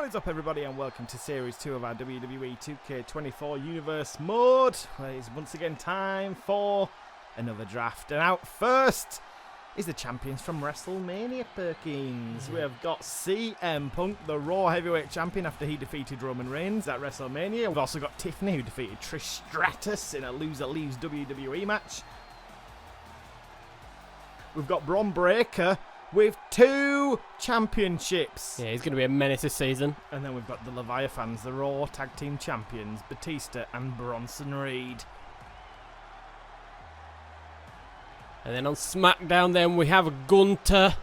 What is up, everybody, and welcome to Series 2 of our WWE 2K24 Universe mode. It is once again time for another draft. And out first is the champions from WrestleMania, Perkins. We have got CM Punk, the Raw Heavyweight Champion, after he defeated Roman Reigns at WrestleMania. We've also got Tiffany, who defeated Trish Stratus in a loser leaves WWE match. We've got Bron Breakker with 2 championships. Yeah, he's going to be a menace this season. And then we've got the Leviathans, the Raw Tag Team Champions, Batista and Bronson Reed. And then on SmackDown, then we have Gunter.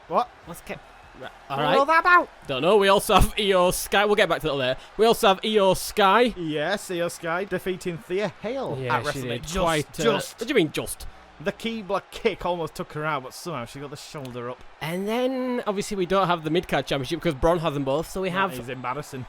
What? Let's get... All right. What that about? Don't know. We also have Io Sky. We'll get back to that later. We also have Io Sky. Yes, Io Sky defeating Thea Hale Yeah, at she WrestleMania. did. Just. What do you mean, just? The Keebler kick almost took her out, but somehow she got the shoulder up. And then, obviously, we don't have the Mid-Card Championship because Braun has them both. So we That have is embarrassing.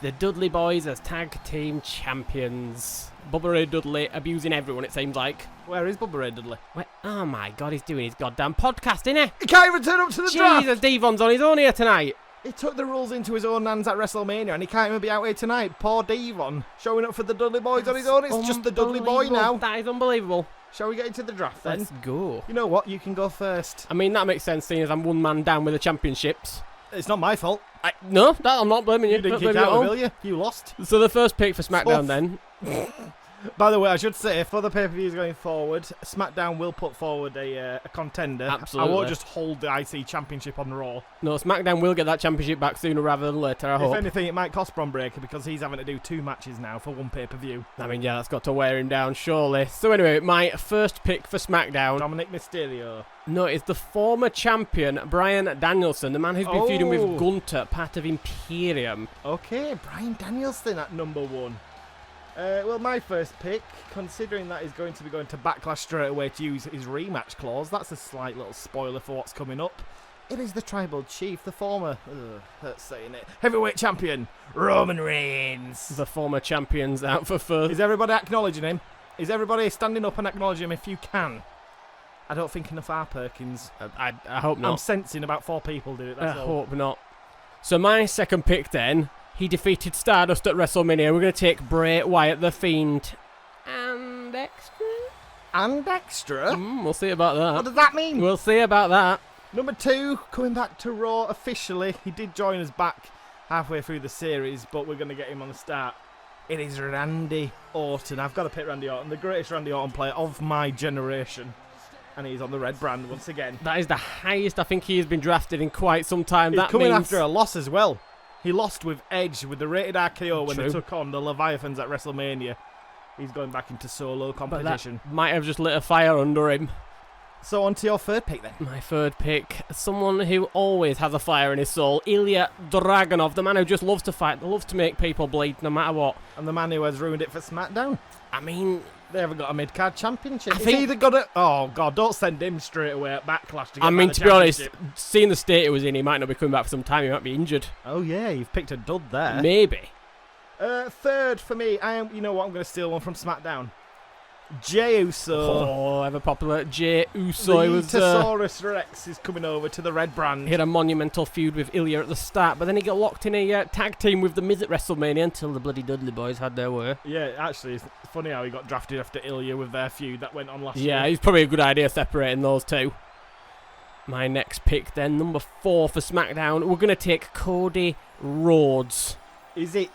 the Dudley Boys as Tag Team Champions. Bubba Ray Dudley abusing everyone, it seems like. Where is Bubba Ray Dudley? Oh, my God, he's doing his goddamn podcast, innit? He can't even turn up to the draft! Jesus, Devon's on his own here tonight. He took the rules into his own hands at WrestleMania and he can't even be out here tonight. Poor Devon. Showing up for the Dudley Boys on his own. It's just the Dudley Boy now. That is unbelievable. Shall we get into the draft then? Let's go. You know what? You can go first. I mean, that makes sense, seeing as I'm one man down with the championships. It's not my fault. No, I'm not blaming you. You didn't Don't kick blame me at out, all. will you? You lost. So the first pick for SmackDown Tough. then. By the way, I should say, for the pay-per-views going forward, SmackDown will put forward a contender. Absolutely. I won't just hold the IC Championship on Raw. No, SmackDown will get that championship back sooner rather than later, I hope. If anything, it might cost Bron Breakker because he's having to do 2 matches now for 1 pay-per-view. I mean, yeah, that's got to wear him down, surely. So anyway, my first pick for SmackDown. Dominic Mysterio. No, it's the former champion, Bryan Danielson, the man who's been feuding with Oh. Gunter, part of Imperium. Okay, Bryan Danielson at number 1. Well, my first pick, considering that he's going to be going to Backlash straight away to use his rematch clause, that's a slight little spoiler for what's coming up. It is the Tribal Chief, the former, hurts saying it, heavyweight champion, Roman Reigns. The former champion's out for first. Is everybody acknowledging him? Is everybody standing up and acknowledging him if you can? I don't think enough are, Perkins. I hope not. I'm sensing about 4 people did it, I that's all. hope not. So my second pick then, he defeated Stardust at WrestleMania. We're going to take Bray Wyatt, the Fiend. And extra? And extra? We'll see about that. What does that mean? We'll see about that. Number 2, coming back to Raw officially. He did join us back halfway through the series, but we're going to get him on the start. It is Randy Orton. I've got to pick Randy Orton, the greatest Randy Orton player of my generation. And he's on the red brand once again. That is the highest I think he has been drafted in quite some time. He's That coming means after a loss as well. He lost with Edge with the rated RKO when they True. took on the Leviathans at WrestleMania. He's going back into solo but competition. that might have just lit a fire under him. So on to your third pick then. My third pick, someone who always has a fire in his soul, Ilya Dragunov, the man who just loves to fight, loves to make people bleed no matter what. And the man who has ruined it for SmackDown. I mean, They haven't got a mid-card championship. I He's think- either got it... Oh, God, don't send him straight away at Backlash to get I mean, back the to be honest, championship. seeing the state he was in, he might not be coming back for some time. He might be injured. Oh, yeah, you've picked a dud there. Maybe. Third for me, you know what, I'm going to steal one from SmackDown. Jey Uso. Oh, ever popular Jey Uso. He The was, Tasaurus Rex is coming over to the red brand. he had a monumental feud with Ilya at the start, but then he got locked in a tag team with The Miz at WrestleMania until the bloody Dudley Boys had their way. Yeah, actually, it's funny how he got drafted after Ilya with their feud that went on last Yeah, year. it's probably a good idea separating those two. My next pick then, number 4 for SmackDown. We're going to take Cody Rhodes. Is it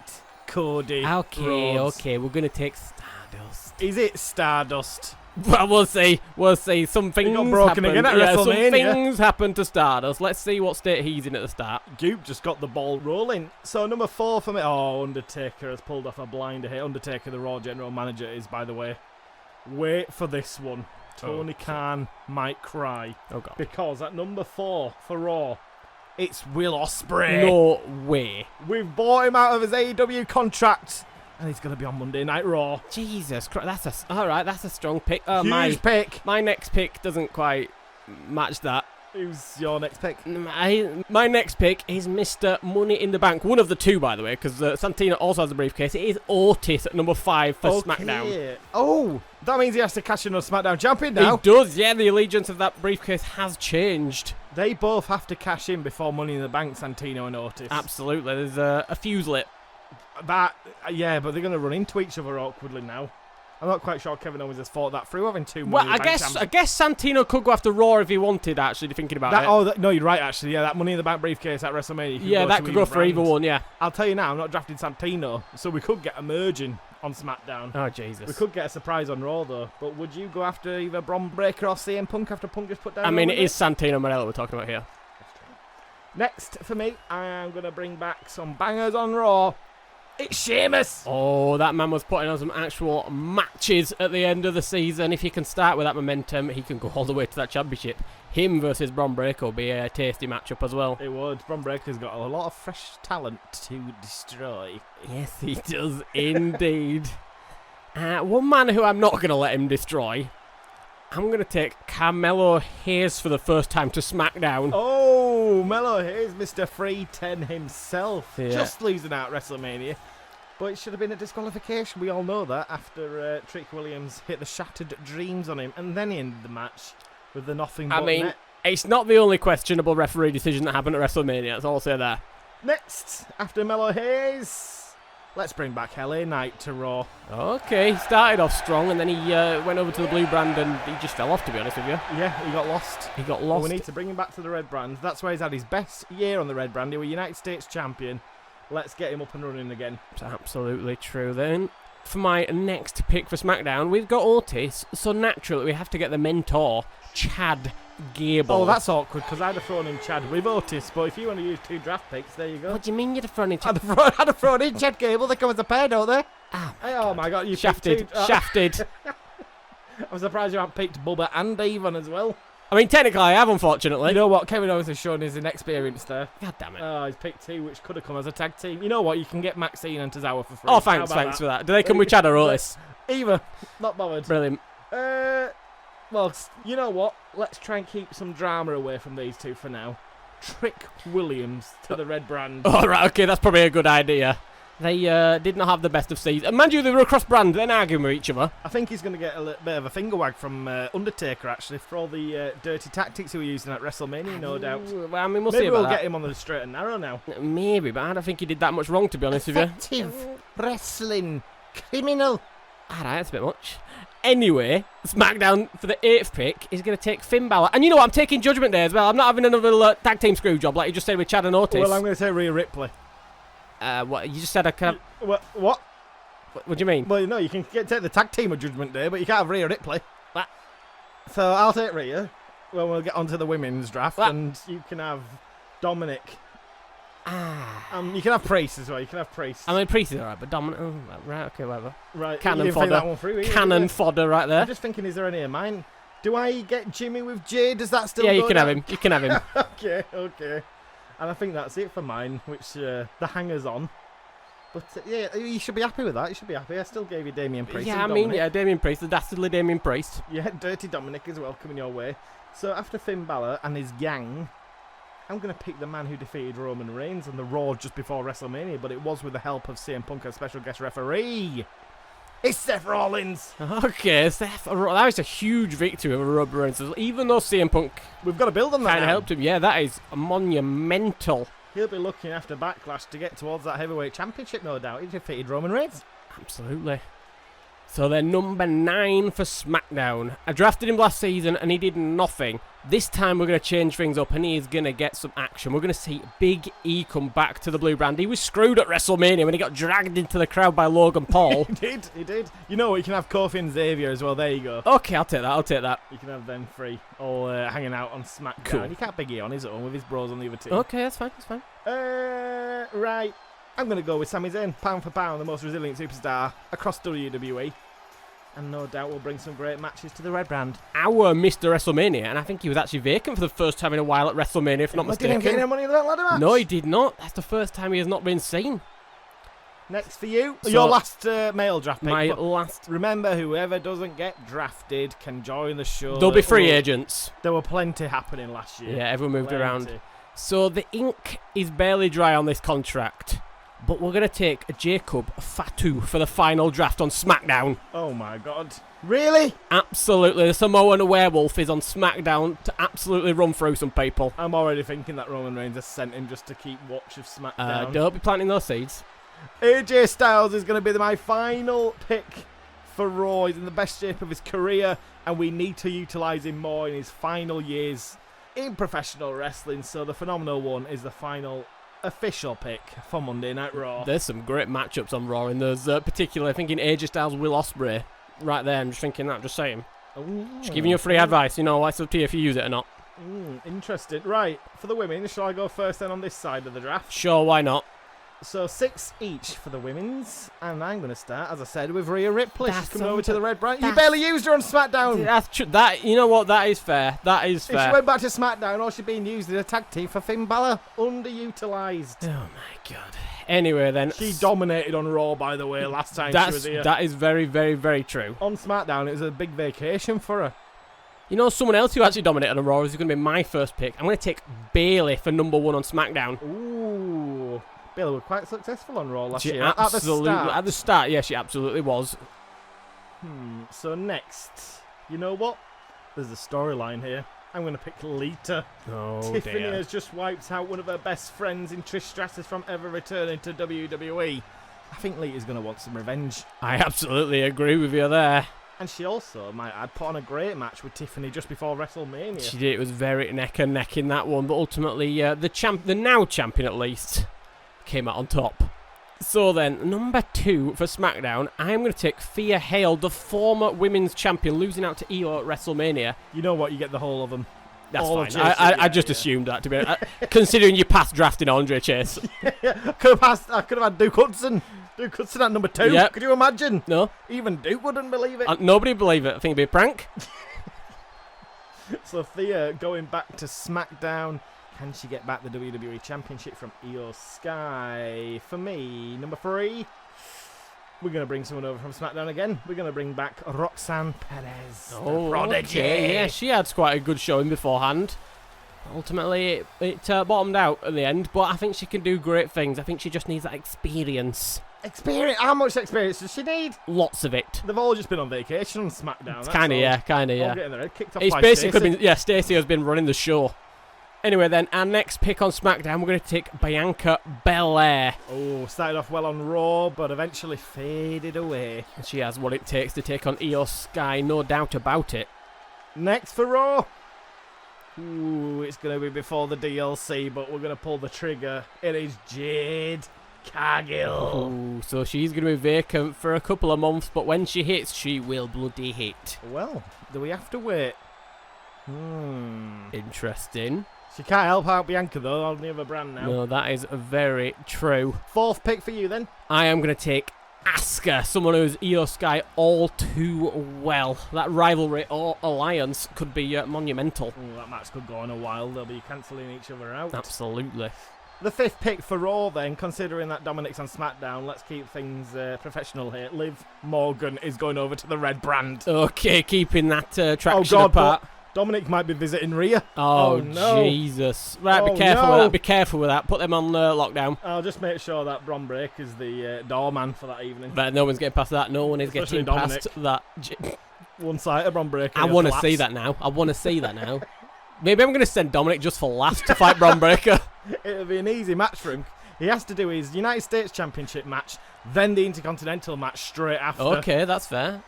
Cody Okay, Rhodes? okay, we're going to take Stardust. Is it Stardust? Well, we'll see. We'll see. Some things got broken happened. again at Yeah, some WrestleMania. things happened to Stardust. Let's see what state he's in at the start. Goop just got the ball rolling. So number 4 for me. Oh, Undertaker has pulled off a blinder here. Undertaker, the Raw General Manager, is, by the way. Wait for this one. Tony Khan might cry. Oh, God. Because at number 4 for Raw, it's Will Ospreay. No way. We've bought him out of his AEW contract. And he's going to be on Monday Night Raw. Jesus Christ. That's a strong pick. Huge pick. My next pick doesn't quite match that. Who's your next pick? My next pick is Mr. Money in the Bank. One of the 2, by the way, because Santina also has a briefcase. It is Otis at number 5 for SmackDown. Oh, that means he has to cash in on SmackDown champion now. He does, yeah. The allegiance of that briefcase has changed. They both have to cash in before Money in the Bank, Santino and Otis. Absolutely. There's a fuse lit. Yeah, but they're going to run into each other awkwardly now. I'm not quite sure Kevin Owens has thought that through, having two Money in the Bank champs. I guess Santino could go after Raw if he wanted, actually, thinking about it. No, you're right, actually. Yeah, that Money in the Bank briefcase at WrestleMania. Yeah, that could go for either one, yeah. I'll tell you now, I'm not drafting Santino, so we could get a merging on SmackDown. Oh, Jesus. We could get a surprise on Raw, though. But would you go after either Bron Breakker or CM Punk after Punk just put down? I mean, it is Santino Marella we're talking about here. Next, for me, I'm going to bring back some bangers on Raw. It's Sheamus! Oh, that man was putting on some actual matches at the end of the season. If he can start with that momentum, he can go all the way to that championship. Him versus Bron Breakker will be a tasty matchup as well. It would. Bron Breakker's got a lot of fresh talent to destroy. Yes, he does indeed. One man who I'm not going to let him destroy, I'm going to take Carmelo Hayes for the first time to SmackDown. Oh, Melo Hayes, Mr. 310 himself. Yeah. Just losing out at WrestleMania. But it should have been a disqualification. We all know that after Trick Williams hit the Shattered Dreams on him. And then he ended the match with the nothing but net. It's not the only questionable referee decision that happened at WrestleMania. That's all I'll say there. Next, after Melo Hayes, let's bring back LA Knight to Raw. Okay, he started off strong and then he went over to the blue brand and he just fell off, to be honest with you. Yeah, he got lost. Well, we need to bring him back to the red brand. That's why he's had his best year on the red brand. He was United States champion. Let's get him up and running again. It's absolutely true then. For my next pick for SmackDown, we've got Otis, so naturally we have to get the mentor, Chad Gable. Oh, that's awkward, because I'd have thrown in Chad with Otis, but if you want to use 2 draft picks, there you go. What do you mean you'd have thrown in Chad? I'd have thrown in Chad Gable. They come as a pair, don't they? Oh my God, you shafted. Shafted. I'm surprised you haven't picked Bubba and Avon as well. I mean, technically I have, unfortunately. You know what? Kevin Owens has shown his inexperience there. God damn it. Oh, he's picked 2, which could have come as a tag team. You know what? You can get Maxine and Tozawa for free. Oh, thanks for that. Do they come with Chad or Otis? Either. Not bothered. Brilliant. Well, you know what? Let's try and keep some drama away from these two for now. Trick Williams to the red brand. Oh, right, okay, that's probably a good idea. They did not have the best of seasons. And mind you, they were across brand, then arguing with each other. I think he's going to get a little bit of a finger wag from Undertaker, actually, for all the dirty tactics he was using at WrestleMania, no doubt. Well, I mean, we'll Maybe see about we'll that. get him on the straight and narrow now. Maybe, but I don't think he did that much wrong, to be honest with you. Effective wrestling criminal. Alright, that's a bit much. Anyway, SmackDown for the 8th pick is going to take Finn Balor. And you know what? I'm taking Judgment Day as well. I'm not having another tag team screw job like you just said with Chad and Otis. Well, I'm going to say Rhea Ripley. What? You just said I can't... What? What do you mean? Well, no, you can take the tag team of Judgment Day, but you can't have Rhea Ripley. What? So I'll take Rhea. Well, we'll get onto the women's draft, and you can have Dominic. You can have Priest as well. You can have Priest. I mean, Priest is alright, but Dominic... Oh, right, okay, whatever. Right. Cannon fodder. That one through, Cannon fodder right there. I'm just thinking, is there any of mine? Do I get Jimmy with Jay? Does that still Yeah, you go can down? have him. You can have him. Okay. And I think that's it for mine, which the hangers on. But yeah, you should be happy with that. You should be happy. I still gave you Damian Priest. Yeah, and I mean, Dominic. yeah, Damian Priest, the dastardly Damian Priest. Yeah, Dirty Dominic as well coming your way. So after Finn Balor and his gang, I'm going to pick the man who defeated Roman Reigns on the Raw just before WrestleMania, but it was with the help of CM Punk as special guest referee. It's Seth Rollins. Okay, Seth. That was a huge victory over Roman Reigns. Even though CM Punk, we've got to build on that. Kind of helped him. Yeah, that is monumental. He'll be looking after Backlash to get towards that heavyweight championship, no doubt. He defeated Roman Reigns. Absolutely. So they're number 9 for SmackDown. I drafted him last season and he did nothing. This time we're going to change things up and he's going to get some action. We're going to see Big E come back to the blue brand. He was screwed at WrestleMania when he got dragged into the crowd by Logan Paul. He did. You know what? You can have Kofi and Xavier as well. There you go. Okay, I'll take that. You can have them free, all hanging out on SmackDown. Cool. You can't Big E on his own with his bros on the other team. Okay, that's fine. Right. I'm going to go with Sami Zayn, pound for pound, the most resilient superstar across WWE. And no doubt we'll bring some great matches to the red brand. Our Mr. WrestleMania, and I think he was actually vacant for the first time in a while at WrestleMania, if not mistaken. Didn't get any money in that ladder match? No, he did not. That's the first time he has not been seen. Next for you, So, your last male draft pick. My last. Remember, whoever doesn't get drafted can join the show. There'll be free agents. There were plenty happening last year. Yeah, everyone moved around. So the ink is barely dry on this contract. But we're going to take Jacob Fatu for the final draft on SmackDown. Oh my god. Really? Absolutely. The Samoan werewolf is on SmackDown to absolutely run through some people. I'm already thinking that Roman Reigns has sent him just to keep watch of SmackDown. Don't be planting those seeds. AJ Styles is going to be my final pick for Raw. He's in the best shape of his career, and we need to utilise him more in his final years in professional wrestling. So the phenomenal one is the final official pick for Monday Night Raw. There's some great matchups on Raw, and there's particularly thinking AJ Styles, Will Ospreay. Right there, I'm just thinking that, just saying. Ooh. Just giving you free advice, you know, it's up to you if you use it or not. Interesting. Right, for the women, shall I go first then on this side of the draft? Sure, why not? So 6 each for the women's, and I'm going to start, as I said, with Rhea Ripley. She's coming over to the Red Brand. You barely used her on SmackDown. That's true. That, you know what? That is fair. That is If she fair. went back to SmackDown, all she's being used as a tag team for Finn Balor. Underutilised. Oh my god. Anyway, then She dominated on Raw, by the way, last time she was here. That is very, very, very true. On SmackDown, it was a big vacation for her. You know, someone else who actually dominated on Raw is going to be my first pick. I'm going to take Bayley for number 1 on SmackDown. Ooh. Bayley was quite successful on Raw last She year. absolutely, at the start, yeah, she absolutely was. So next, you know what? There's a storyline here. I'm going to pick Lita. Oh, Tiffany dear. has just wiped out one of her best friends in Trish Stratus from ever returning to WWE. I think Lita's going to want some revenge. I absolutely agree with you there. And she also, might add, put on a great match with Tiffany just before WrestleMania. She did. It was very neck and neck in that one, but ultimately, the now champion at least, came out on top. So then, number 2 for SmackDown, I'm going to take Thea Hale, the former women's champion, losing out to Io at WrestleMania. You know what? You get the whole of them. That's All fine. of Chase, I just assumed that, to be honest. Considering you passed drafting Andre Chase. I could have had Duke Hudson. Duke Hudson at number 2. Yep. Could you imagine? No. Even Duke wouldn't believe it. Nobody would believe it. I think it'd be a prank. So Thea going back to SmackDown. Can she get back the WWE Championship from Io Sky? For me, number 3, we're going to bring someone over from SmackDown again. We're going to bring back Roxanne Perez. the Prodigy. Okay. Yeah, she had quite a good showing beforehand. Ultimately, it bottomed out at the end, but I think she can do great things. I think she just needs that experience. Experience? How much experience does she need? Lots of it. They've all just been on vacation on SmackDown. Kind of, yeah. All getting their head kicked off It's by basically Stacey. Stacey has been running the show. Anyway, then, our next pick on SmackDown, we're going to take Bianca Belair. Oh, started off well on Raw, but eventually faded away. And she has what it takes to take on Io Sky, no doubt about it. Next for Raw. Ooh, it's going to be before the DLC, but we're going to pull the trigger. It is Jade Cargill. Ooh, so she's going to be vacant for a couple of months, but when she hits, she will bloody hit. Well, do we have to wait? Interesting. She can't help out Bianca, though, on the other brand now. No, that is very true. 4th pick for you, then. I am going to take Asuka, someone who's Io Sky all too well. That rivalry or alliance could be monumental. Ooh, that match could go on a while. They'll be cancelling each other out. Absolutely. The 5th pick for Raw, then, considering that Dominic's on SmackDown, let's keep things professional here. Liv Morgan is going over to the Red Brand. Okay, keeping that traction Oh, God, apart. Dominic might be visiting Rhea. Oh, no. Jesus. Right, Oh, be careful no. with that. Be careful with that. Put them on lockdown. I'll just make sure that Bron Breaker's the doorman for that evening. But no one's getting past that. No one is Especially getting past that. One side of Bron Breaker. I want to see that now. Maybe I'm going to send Dominic just for laughs to fight Bron Breaker. It'll be an easy match for him. He has to do his United States Championship match, then the Intercontinental match straight after. Okay, that's fair.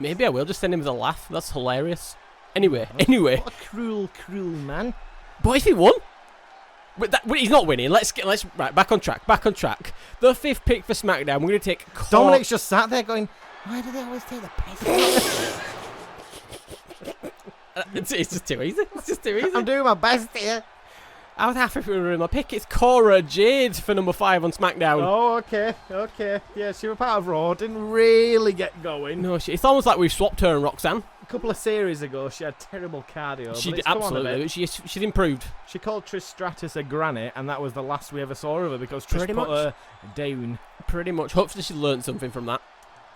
Maybe I will just send him with a laugh. That's hilarious. Anyway. What a cruel, cruel man. But if he won? But he's not winning. Let's right, back on track. The 5th pick for SmackDown, we're going to take Dominic's just sat there going, why do they always take the piss? It's just too easy. I'm doing my best here. I was happy with my pick. It's Cora Jade for number 5 on SmackDown. Oh, okay. Yeah, she was part of Raw. Didn't really get going. No, it's almost like we've swapped her and Roxanne. A couple of series ago, she had terrible cardio. She but did, it's come on a absolutely. bit. She's improved. She called Trish Stratus a granny, and that was the last we ever saw of her because Trish Pretty put much. her down. Pretty much. Hopefully she learned something from that.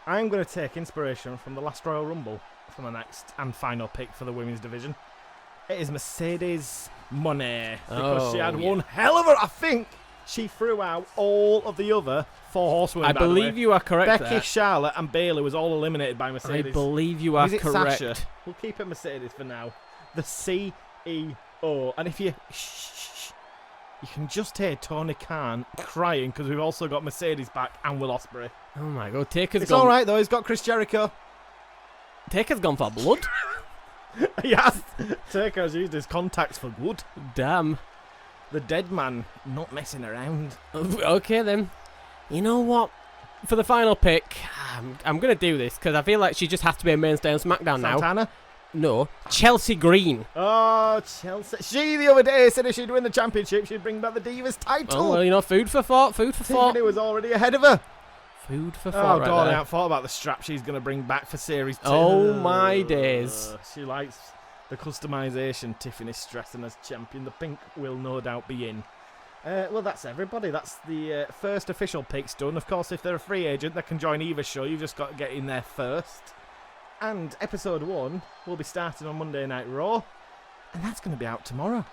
I'm going to take inspiration from the last Royal Rumble for my next and final pick for the women's division. It is Mercedes Moné because she had one hell of a, I think, She threw out all of the other 4 horsewomen. I believe you are correct. Becky, Charlotte, and Bayley was all eliminated by Mercedes. I believe you are correct. Sasha? We'll keep it Mercedes for now. The CEO. And if you you can just hear Tony Khan crying because we've also got Mercedes back and Will Ospreay. Oh my God, Taker's It's gone. all right though. He's got Chris Jericho. Taker's gone for blood. Yes, Taker has used his contacts for good. Damn. The dead man not messing around. Okay then. You know what? For the final pick, I'm gonna do this because I feel like she just has to be a mainstay on SmackDown now. Santana? No, Chelsea Green. Oh, Chelsea. She the other day said if she'd win the championship, she'd bring back the Divas title. Oh, well, you know, food for thought. Food for thought. Tiffany was already ahead of her. Food for Oh, thought. Right God, I there. haven't thought about the strap she's going to bring back for Series 2. Oh, my days. She likes the customisation. Tiffany stressing as champion. The pink will no doubt be in. Well, that's everybody. That's the first official picks done. Of course, if they're a free agent, they can join either show. You've just got to get in there first. And episode 1 will be starting on Monday Night Raw. And that's going to be out tomorrow.